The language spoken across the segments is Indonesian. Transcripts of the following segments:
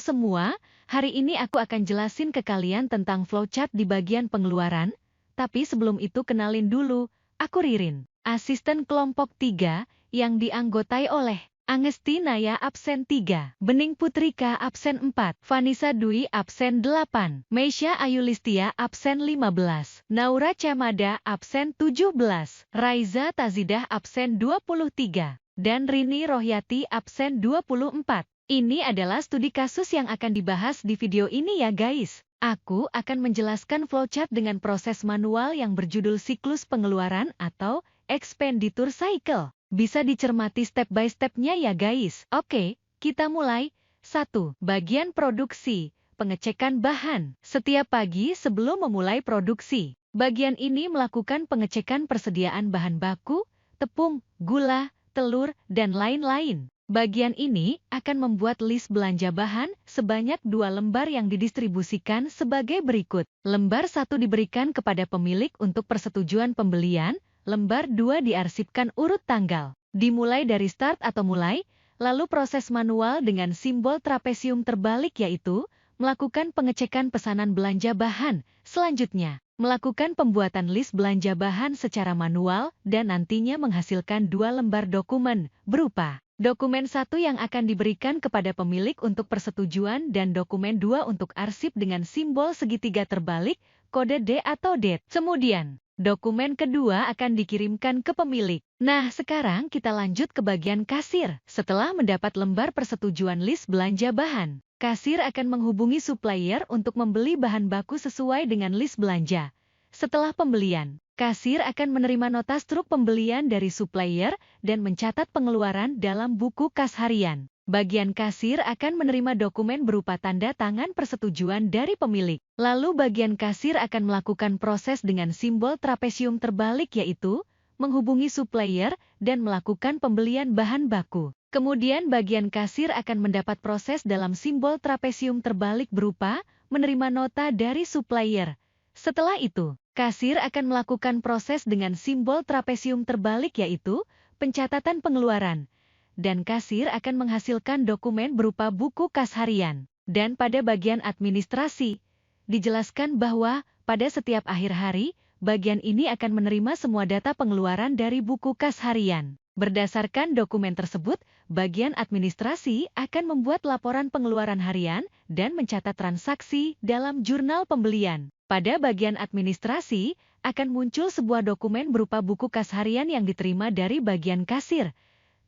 Halo semua, hari ini aku akan jelasin ke kalian tentang flowchart di bagian pengeluaran. Tapi sebelum itu kenalin dulu, aku Ririn, asisten kelompok 3 yang dianggotai oleh Angesti Naya absen 3, Bening Putrika absen 4, Vanessa Dwi absen 8, Meisya Ayulistia absen 15, Naura Camada absen 17, Raiza Tazidah absen 23, dan Rini Rohyati absen 24. Ini adalah studi kasus yang akan dibahas di video ini ya guys. Aku akan menjelaskan flowchart dengan proses manual yang berjudul siklus pengeluaran atau expenditure cycle. Bisa dicermati step by step-nya ya guys. Oke, kita mulai. 1. Bagian produksi, pengecekan bahan. Setiap pagi sebelum memulai produksi, bagian ini melakukan pengecekan persediaan bahan baku, tepung, gula, telur, dan lain-lain. Bagian ini akan membuat list belanja bahan sebanyak 2 lembar yang didistribusikan sebagai berikut. Lembar 1 diberikan kepada pemilik untuk persetujuan pembelian, lembar 2 diarsipkan urut tanggal. Dimulai dari start atau mulai, lalu proses manual dengan simbol trapesium terbalik yaitu melakukan pengecekan pesanan belanja bahan. Selanjutnya, melakukan pembuatan list belanja bahan secara manual dan nantinya menghasilkan 2 lembar dokumen berupa dokumen 1 yang akan diberikan kepada pemilik untuk persetujuan dan dokumen 2 untuk arsip dengan simbol segitiga terbalik, kode D atau DATE. Kemudian, dokumen kedua akan dikirimkan ke pemilik. Nah, sekarang kita lanjut ke bagian kasir. Setelah mendapat lembar persetujuan list belanja bahan, kasir akan menghubungi supplier untuk membeli bahan baku sesuai dengan list belanja. Setelah pembelian, kasir akan menerima nota struk pembelian dari supplier dan mencatat pengeluaran dalam buku kas harian. Bagian kasir akan menerima dokumen berupa tanda tangan persetujuan dari pemilik. Lalu bagian kasir akan melakukan proses dengan simbol trapesium terbalik yaitu menghubungi supplier dan melakukan pembelian bahan baku. Kemudian bagian kasir akan mendapat proses dalam simbol trapesium terbalik berupa menerima nota dari supplier. Setelah itu, kasir akan melakukan proses dengan simbol trapesium terbalik yaitu pencatatan pengeluaran. Dan kasir akan menghasilkan dokumen berupa buku kas harian. Dan pada bagian administrasi, dijelaskan bahwa pada setiap akhir hari, bagian ini akan menerima semua data pengeluaran dari buku kas harian. Berdasarkan dokumen tersebut, bagian administrasi akan membuat laporan pengeluaran harian dan mencatat transaksi dalam jurnal pembelian. Pada bagian administrasi, akan muncul sebuah dokumen berupa buku kas harian yang diterima dari bagian kasir.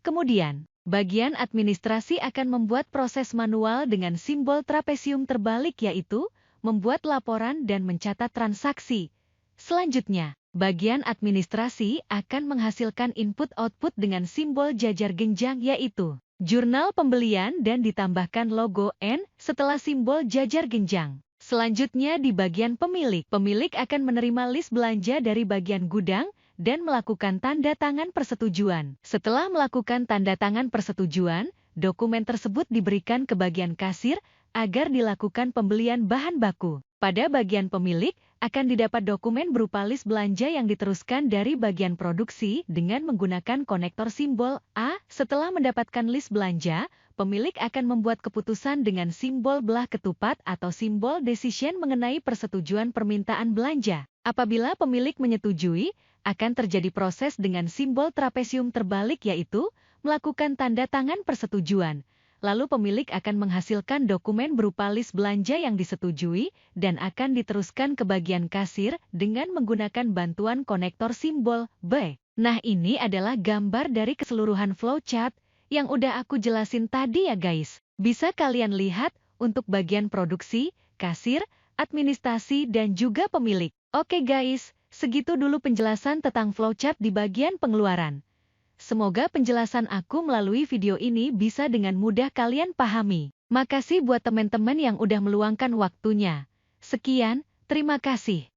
Kemudian, bagian administrasi akan membuat proses manual dengan simbol trapesium terbalik yaitu membuat laporan dan mencatat transaksi. Selanjutnya, bagian administrasi akan menghasilkan input-output dengan simbol jajar genjang yaitu jurnal pembelian dan ditambahkan logo N setelah simbol jajar genjang. Selanjutnya di bagian pemilik, pemilik akan menerima list belanja dari bagian gudang dan melakukan tanda tangan persetujuan. Setelah melakukan tanda tangan persetujuan, dokumen tersebut diberikan ke bagian kasir agar dilakukan pembelian bahan baku. Pada bagian pemilik, akan didapat dokumen berupa list belanja yang diteruskan dari bagian produksi dengan menggunakan konektor simbol A. Setelah mendapatkan list belanja, pemilik akan membuat keputusan dengan simbol belah ketupat atau simbol decision mengenai persetujuan permintaan belanja. Apabila pemilik menyetujui, akan terjadi proses dengan simbol trapesium terbalik yaitu melakukan tanda tangan persetujuan. Lalu pemilik akan menghasilkan dokumen berupa list belanja yang disetujui dan akan diteruskan ke bagian kasir dengan menggunakan bantuan konektor simbol B. Nah, ini adalah gambar dari keseluruhan flowchart yang udah aku jelasin tadi ya guys. Bisa kalian lihat untuk bagian produksi, kasir, administrasi, dan juga pemilik. Oke guys, segitu dulu penjelasan tentang flowchart di bagian pengeluaran. Semoga penjelasan aku melalui video ini bisa dengan mudah kalian pahami. Makasih buat teman-teman yang udah meluangkan waktunya. Sekian, terima kasih.